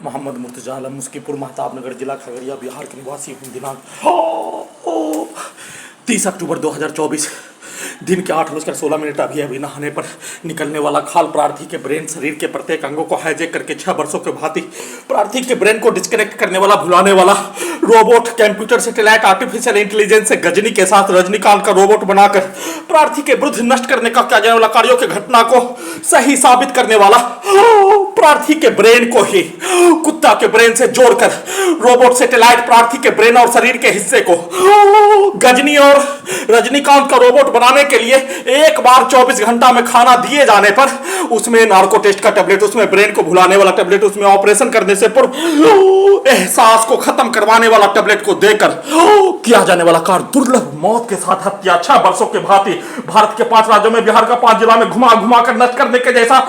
मोहम्मद मुर्तजा आलम मुस्कीपुर महताबनगर जिला खगड़िया बिहार के निवासी हूँ। दिनांक 30 अक्टूबर 2024 दिन के 8:16 अभी नहाने पर निकलने वाला खाल प्रार्थी के ब्रेन शरीर के प्रत्येक अंगों को हाईजैक करके 6 वर्षों के भांति प्रार्थी के ब्रेन को डिस्कनेक्ट करने वाला भुलाने वाला robot computer satellite artificial intelligence से गजनी के साथ रजनीकांत का रोबोट बनाकर प्रार्थी के विरुद्ध नष्ट करने का किया जाने वाला कार्यों की घटना को सही साबित करने वाला प्रार्थी के ब्रेन को ही कुत्ता के ब्रेन से जोड़कर रोबोट सैटेलाइट प्रार्थी के ब्रेन और शरीर के हिस्से को गजनी और रजनीकांत का रोबोट बनाने के लिए एक बार 24 घंटा में खाना दिए जाने पर उसमें नार्को टेस्ट का टैबलेट, उसमें ब्रेन को भुलाने वाला टैबलेट, उसमें ऑपरेशन करने से पूर्व एहसास को खत्म करवाने वाला टैबलेट को देकर किया जाने वाला कार्य दुर्लभ मौत के साथ हत्या 6 वर्षों के भांति भारत के 5 राज्यों में बिहार का 5 जिला में घुमा घुमा कर नष्ट करने के जैसा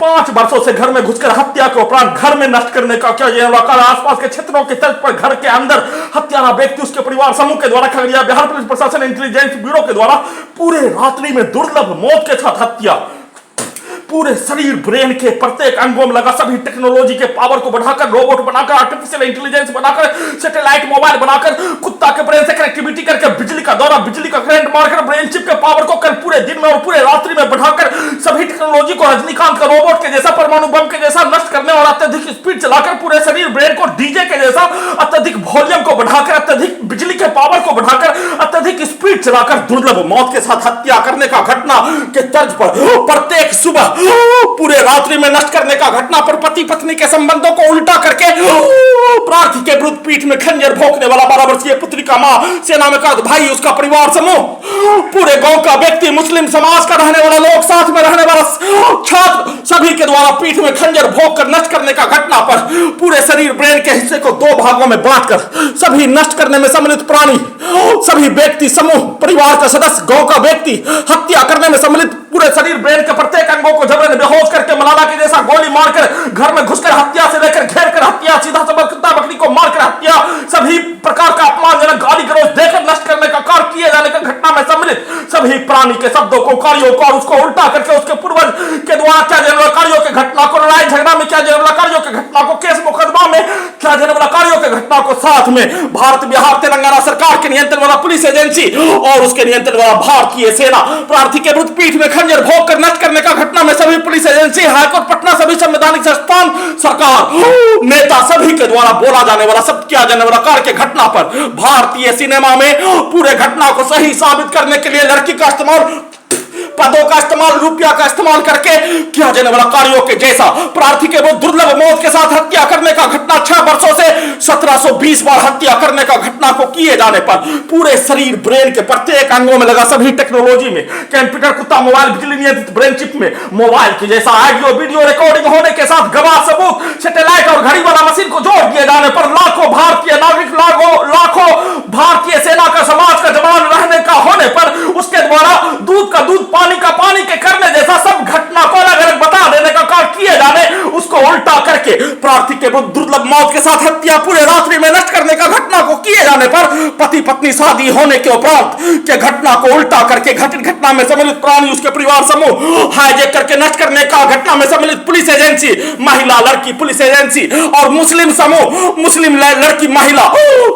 5 वर्षों से घर में घुसकर हत्या के उपरांत घर में नष्ट करने का क्या ये आसपास के क्षेत्रों के तर्ज पर घर के अंदर हत्यारा व्यक्ति उसके परिवार समूह के द्वारा खगड़िया बिहार पुलिस प्रशासन इंटेलिजेंस ब्यूरो के द्वारा पूरे रात्रि में दुर्लभ मौत के साथ हत्या, पूरे शरीर ब्रेन के प्रत्येक अंगों में लगा सभी टेक्नोलॉजी के पावर को बढ़ाकर रोबोट बनाकर आर्टिफिशियल इंटेलिजेंस बनाकर सैटेलाइट मोबाइल बनाकर कुत्ता के ब्रेन से कनेक्टिविटी करके बिजली का दौरा, बिजली का करंट मारकर ब्रेन चिप के पावर को कर पूरे दिन में और पूरे रात्रि में बढ़ाकर सभी टेक्नोलॉजी को रजनीकांत का रोबोट के जैसा परमाणु बम के जैसा नष्ट करने और अत्यधिक स्पीड चलाकर पूरे शरीर ब्रेन को डीजे के जैसा अत्यधिक वॉल्यूम को बढ़ाकर अत्यधिक बिजली के पावर को बढ़ाकर अत्यधिक स्पीड चलाकर दुर्लभ मौत के साथ हत्या करने का घटना के तर्ज पर प्रत्येक सुबह पूरे रात्रि में नष्ट करने का घटना पर पति पत्नी के संबंधों को उल्टा करके प्रार्थी के विरुद्ध पीठ में खंजर भोंकने वाला 12 वर्षीय पुत्री का मां, सेना में का भाई, उसका परिवार समूह, पूरे गांव का व्यक्ति, मुस्लिम समाज का रहने वाला लोग, साथ में रहने वाला छात्र, सभी के द्वारा पीठ में खंजर भोंक कर नष्ट करने का घटना पर पूरे शरीर ब्रेन के हिस्से को 2 भागों में बांटकर सभी नष्ट करने में सम्मिलित प्राणी, सभी व्यक्ति समूह, परिवार का सदस्य, गांव का व्यक्ति हत्या करने में सम्मिलित पूरे शरीर ब्रेन के प्रत्येक अंगों को जबरन बेहोश करके मलाला के जैसा गोली मारकर घर में घुसकर हत्या से लेकर घेर कर हत्या, सीधा सबक कुत्ता बकरी को मारकर हत्या, सभी प्रकार का अपमानजनक गाली गलौज देकर नष्ट करने का कार्य किए जाने का घटना में सम्मिलित सभी प्राणी के शब्दों को, कार्यों को और उसको उल्टा करके उसके पूर्वज के द्वारा क्या जाने वाला कार्यों के घटना को, लड़ाई झगड़ा में क्या जाने वाला कार्यों के घटना को, केस मुकदमा में क्या जाने वाला कार्यों के घटना को, साथ में भारत बिहार तेलंगाना सरकार के नियंत्रण वाला पुलिस एजेंसी और उसके नियंत्रण वाला भारतीय सेना प्रार्थी के विरुद्ध पीठ में खंजर भोंक कर नष्ट करने का घटना में सभी पुलिस एजेंसी, हाईकोर्ट पटना, सभी संवैधानिक संस्थान, सरकार, नेता सभी के द्वारा बोला जाने वाला, सब किया जाने वाला कार्य के घटना पर भारतीय सिनेमा में पूरे घटना को सही साबित करने के लिए लड़की का इस्तेमाल, पदों का इस्तेमाल, रुपया का इस्तेमाल करके किया जाने वाला कार्यों के जैसा प्रार्थी के वो दुर्लभ मौत के साथ हत्या करने का घटना 6 वर्षों से 1720 बार हत्या करने का घटना को किए जाने पर पूरे शरीर ब्रेन के प्रत्येक अंगों में लगा सभी टेक्नोलॉजी में, कंप्यूटर, कुत्ता, मोबाइल, बिजली नियंत्रित ब्रेन चिप में, मोबाइल की जैसा ऑडियो वीडियो रिकॉर्डिंग होने के साथ गवाह सबूत, सैटेलाइट और घड़ी वाला मशीन को जोड़ दिए जाने पर लाखों भारतीय नागरिक, लाखों भारतीय सेना का, समाज का जवान रहने का होने पर उसके द्वारा दूध का दूध, पानी का पानी के करने जैसा सब घटना को अलग अलग बता देने का कार्य किए जाने, उसको उल्टा करके प्रार्थी के विरुद्ध दुर्लभ मौत के साथ हत्या पूरे रात्रि में नष्ट करने का घटना को किए जाने पर पति पत्नी शादी होने के उपरांत के घटना को उल्टा करके घटित घटना में सम्मिलित प्राणी, उसके परिवार समूह हाईजैक करके नष्ट करने का घटना में सम्मिलित पुलिस एजेंसी, महिला लड़की पुलिस एजेंसी और मुस्लिम समूह, मुस्लिम लड़की महिला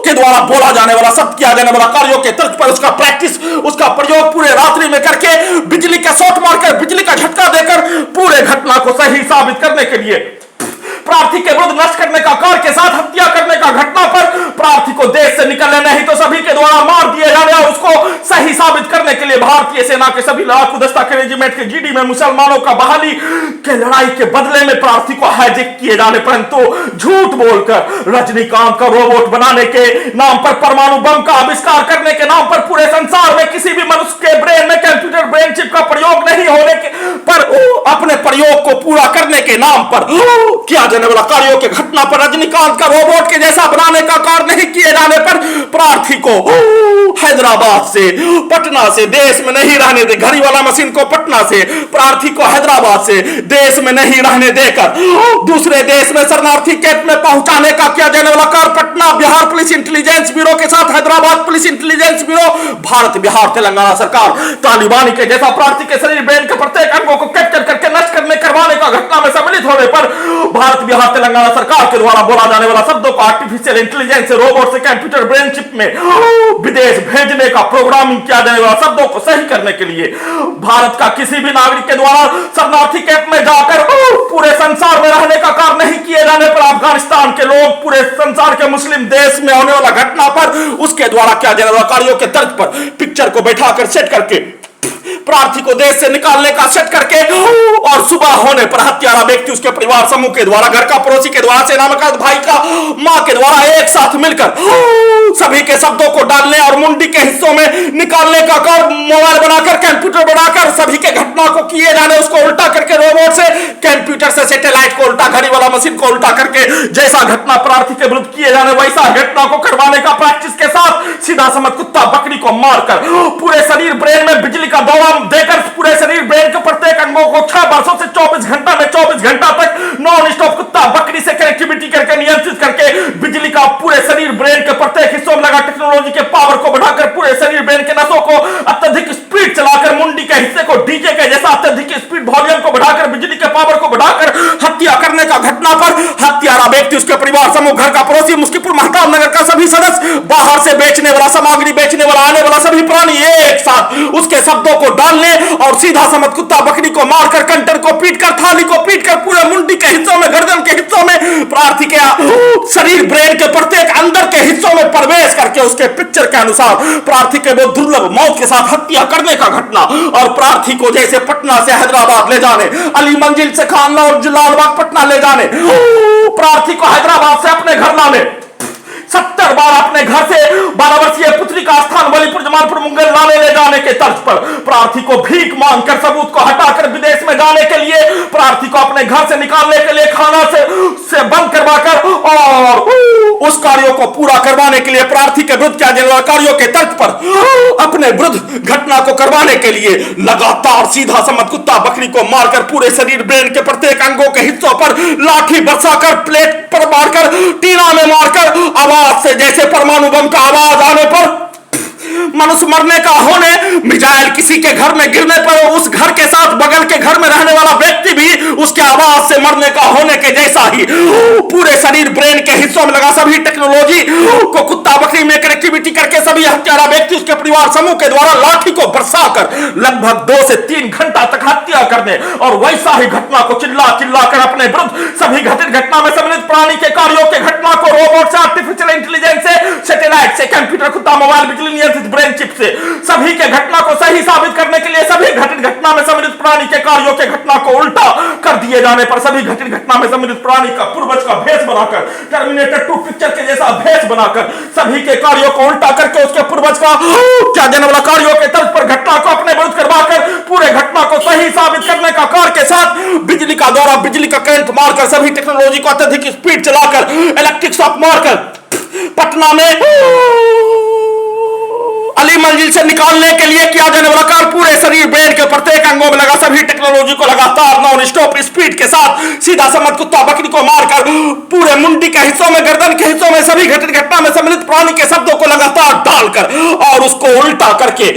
के द्वारा बोला जाने वाला, सब किया जाने वाला कार्यों के तर्ज पर उसका प्रैक्टिस, उसका प्रयोग पूरे रात्रि में करके बिजली का शॉट मारकर, बिजली का झटका देकर पूरे घटना को सही साबित करने के लिए प्रार्थी के विरुद्ध नष्ट करने का कार्य के साथ हत्या करने का घटना पर प्रार्थी को देश से निकलने नहीं तो सभी के द्वारा मार दिए जाने और उसको सही साबित करने के लिए भारतीय सेना के सभी लड़ाकू दस्ता के रेजिमेंट के जीडी में मुसलमानों का बहाली के लड़ाई के बदले में प्रार्थी को हाईजैक किए जाने परंतु झूठ बोलकर रजनीकांत का रोबोट बनाने के नाम पर, परमाणु बम का आविष्कार करने के नाम पर पूरे संसार में किसी भी मनुष्य के ब्रेन में कंप्यूटर ब्रेन चिप का प्रयोग नहीं होने के पर अपने प्रयोग को पूरा करने के नाम पर किया जाने वाला कार्यों के घटना पर रजनीकांत का रोबोट के जैसा बनाने का कार्य नहीं किए जाने पर प्रार्थी को हैदराबाद से, पटना से देश में नहीं रहने दे, घड़ी वाला मशीन को पटना से, प्रार्थी को हैदराबाद से देश में नहीं रहने देकर दूसरे देश में शरणार्थी कैंप में पहुंचाने का किया जाने वाला कार्य Patna Bihar police intelligence bureau के साथ Hyderabad police intelligence bureau, Bharat Bihar Telangana सरकार तालिबानी के जैसा प्रार्थी के शरीर ब्रेन के प्रत्येक अंगों को कैप्चर करके नष्ट करने करवाने का घटना में सम्मिलित होने पर भारत बिहार तेलंगाना सरकार के द्वारा बोला जाने वाला शब्दों को आर्टिफिशियल इंटेलिजेंस से रोबोट से कंप्यूटर ब्रेन चिप में विदेश भेजने का प्रोग्रामिंग किया जाने वाला शब्दों को सही करने के लिए भारत का किसी भी नागरिक के द्वारा शरणार्थी कैंप में जाकर पूरे संसार में रहने का कार्य नहीं किए जाने पर अफगानिस्तान के लोग पूरे संसार के मुस्लिम देश में होने वाला घटना पर उसके द्वारा किया जाने वाला कार्यों के तर्ज पर पिक्चर को बैठाकर सेट करके प्रार्थी को देश से निकालने का सेट करके और सुबह होने पर हत्यारा व्यक्ति उसके परिवार समूह के द्वारा, घर का पड़ोसी के द्वारा, सेना में भाई का, मां के द्वारा एक साथ मिलकर सभी के शब्दों को डालने और मुंडी के हिस्सों में निकालने का कार्य मोबाइल बनाकर कंप्यूटर बनाकर सभी के घटना को किए जाने, उसको उल्टा करके रोबोट से, कंप्यूटर से सैटेलाइट को उल्टा, घड़ी वाला मशीन को उल्टा करके जैसा घटना प्रार्थी के विरुद्ध किए जाने वैसा घटना को करवाने का प्रैक्टिस के साथ सीधा समझ कुत्ता बकरी को मारकर पूरे शरीर ब्रेन में बिजली का दौरा देकर पूरे शरीर ब्रेन के प्रत्येक अंगों को 6 वर्षों से 24 घंटा में 24 घंटा तक नॉन स्टॉप कुत्ता बकरी से कनेक्टिविटी करके नियंत्रित करके बिजली का पूरे शरीर ब्रेन के प्रत्येक हिस्सों में लगा टेक्नोलॉजी के पावर को बढ़ाकर पूरे शरीर ब्रेन के नसों को अत्यधिक स्पीड चलाकर मुंडी के हिस्से को डीजे के जैसा अत्यधिक स्पीड वॉल्यूम को बढ़ाकर बिजली के पावर को बढ़ाकर हत्या करने का घटना पर हत्यारा व्यक्ति, उसके परिवार समूह, घर का पड़ोसी, मुस्किपुर महताब नगर का सभी सदस्य, बाहर से बेचने वाला, सामग्री बेचने वाला, आने वाला सभी प्राणी एक साथ उसके शब्दों को डालने और सीधा समझ कुत्ता बकरी को मारकर, कंटर को पीटकर, थाली को पीटकर पूरे मुंडी के हिस्सों में, गर्दन के हिस्सों में, प्रार्थी के शरीर ब्रेन के प्रत्येक अंदर के हिस्सों में प्रवेश करके उसके पिक्चर के अनुसार प्रार्थी के वो दुर्लभ मौत के साथ हत्या करने का घटना और प्रार्थी को जैसे पटना से हैदराबाद ले जाने, अली मंजिल से खानला और लालबाग पटना ले जाने, प्रार्थी को हैदराबाद से अपने घर लाने, 70 बार अपने घर से 12 वर्षीय पुत्री का स्थान बलीपुर, जमालपुर, मुंगेर लाने ले जाने के तर्ज पर प्रार्थी को भीख मांगकर सबूत को हटाकर विदेश में जाने के लिए, प्रार्थी को अपने घर से निकालने के लिए खाना से बंद करवाकर और उस कार्यों को पूरा करवाने के लिए प्रार्थी के विरुद्ध किया जाने वाले कार्यों के तर्ज पर अपने विरुद्ध घटना को करवाने के लिए लगातार सीधा समझ कुत्ता बकरी को मारकर पूरे शरीर ब्रेन के प्रत्येक अंगों के हिस्सों पर लाठी बरसाकर, प्लेट पर मारकर, टीना में मारकर, आवाज से जैसे परमाणु बम का आवाज आने पर मनुष्य मरने का होने, मिसाइल किसी के घर में गिरने पर उस घर के साथ बगल के घर में रहने वाला व्यक्ति भी उसके आवाज से मरने का होने के जैसा ही पूरे शरीर ब्रेन के हिस्सों में लगा सभी टेक्नोलॉजी को कुत्ता बकरी में कनेक्टिविटी करके सभी हत्यारा व्यक्ति उसके परिवार समूह के द्वारा लाठी को बरसाकर लगभग 2 से 3 घंटा तक हत्या करने और वैसा ही घटना को चिल्ला चिल्ला कर अपने विरुद्ध सभी घटित घटना में सम्मिलित प्राणी के कार्यों के घटना को रोबोट से, आर्टिफिशियल इंटेलिजेंस से, सैटेलाइट से, कंप्यूटर, कुत्ता, मोबाइल, बिजली नियंत्रित ब्रेन चिप से सभी के घटना को सही साबित करने के लिए सभी घटित घटना में सम्मिलित प्राणी के कार्यों के घटना को उल्टा कर दिए जाने पर सभी घटित घटना में सम्मिलित प्राणी का पूर्वज का भेष बनाकर, टर्मिनेटर 2 पिक्चर के जैसा भेष बनाकर सभी के कार्यों को उल्टा करके उसके पूर्वज का क्या देने वाला कार्यों के तर्ज पर घटना को अपने विरुद्ध करवाकर पूरे घटना को सही साबित करने का कार्य के साथ बिजली का दौरा, बिजली का करंट मारकर सभी टेक्नोलॉजी को अत्यधिक स्पीड चलाकर, इलेक्ट्रिक शॉक मारकर पटना में अली मंजिल से निकालने के लिए किया जाने वाला कार्य पूरे शरीर ब्रेन के प्रत्येक अंगों में लगा सभी टेक्नोलॉजी को लगातार नॉन स्टॉप स्पीड के साथ सीधा समझ कुत्ता बकरी को मारकर पूरे मुंडी के हिस्सों में, गर्दन के हिस्सों में सभी घटित घटना में सम्मिलित प्राणी के शब्दों को लगातार डालकर और उसको उल्टा करके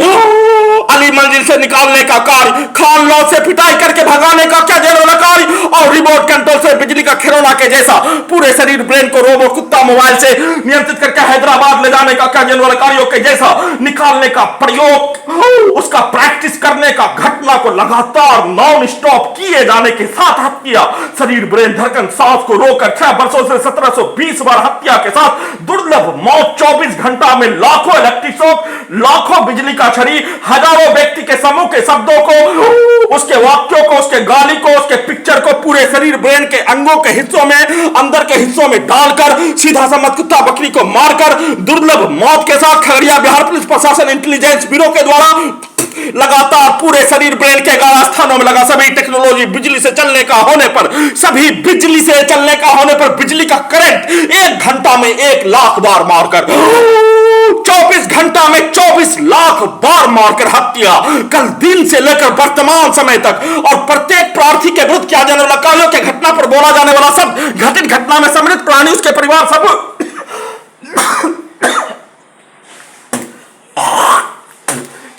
अली मंजिल से निकालने का कार्य, खान लॉ से पिटाई करके भगाने का क्या जाने वाला कार्य और रिमोट कंट्रोल से बिजली का खिलौना के जैसा पूरे शरीर ब्रेन को रोबोट, कुत्ता, मोबाइल से नियंत्रित करके हैदराबाद ले जाने का क्या जाने वाला कार्यों के जैसा निकालने का प्रयोग, उसका प्रैक्टिस करने का घटना को लगातार नॉन स्टॉप किए जाने के साथ हत्या, शरीर ब्रेन धड़कन सांस को रोककर 6 वर्षों से 1720 बार हत्या के साथ दुर्लभ मौत, 24 घंटा में लाखों इलेक्ट्रिक शॉक, लाखों बिजली का छड़ी, हजारों व्यक्ति के समूह के शब्दों को, उसके वाक्यों को, उसके गाली को, उसके पिक्चर को पूरे शरीर ब्रेन के अंगों के हिस्सों में, अंदर के हिस्सों में डालकर सीधा समझ कुत्ता बकरी को मारकर दुर्लभ मौत के साथ खगड़िया बिहार पुलिस प्रशासन इंटेलिजेंस ब्यूरो के द्वारा लगातार पूरे शरीर ब्रेन के 11 स्थानों में लगा सभी टेक्नोलॉजी बिजली से चलने का होने पर, सभी बिजली से चलने का होने पर बिजली का करंट 1 घंटा में 1 लाख बार मारकर 24 घंटा में 24 लाख बार मारकर हत्या कल दिन से लेकर वर्तमान समय तक और प्रत्येक प्रार्थी के विरुद्ध किया जाने वाला कार्यों के घटना पर बोला जाने वाला सब घटित घटना में सम्मिलित प्राणी, उसके परिवार सब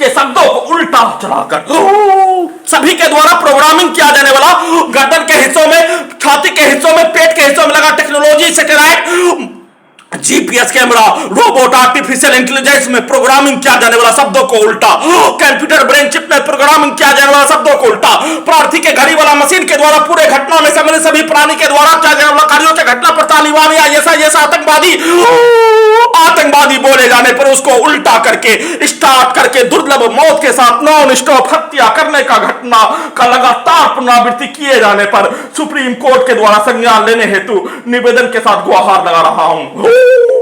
के शब्दों को उल्टा चलाकर सभी के द्वारा प्रोग्रामिंग किया जाने वाला गर्दन के हिस्सों में, छाती के हिस्सों में, पेट के हिस्सों में लगा technology, satellite, GPS camera, robot, artificial intelligence में प्रोग्रामिंग किया जाने वाला शब्दों को उल्टा, कंप्यूटर ब्रेन चिप में प्रोग्रामिंग किया जाने वाला शब्दों को उल्टा, प्रार्थी के घड़ी वाला मशीन के द्वारा पूरे घटना में सम्मिलित सभी प्राणी के द्वारा किया जाने वाला कार्यों के घटना पर तालिबान या ऐसा आतंकवादी बोले जाने पर उसको उल्टा करके, स्टार्ट करके दुर्लभ मौत के साथ नॉन स्टॉप हत्या करने का घटना का लगातार पुनरावृत्ति किए जाने पर सुप्रीम कोर्ट के द्वारा संज्ञान लेने हेतु निवेदन के साथ गुहार लगा रहा हूं।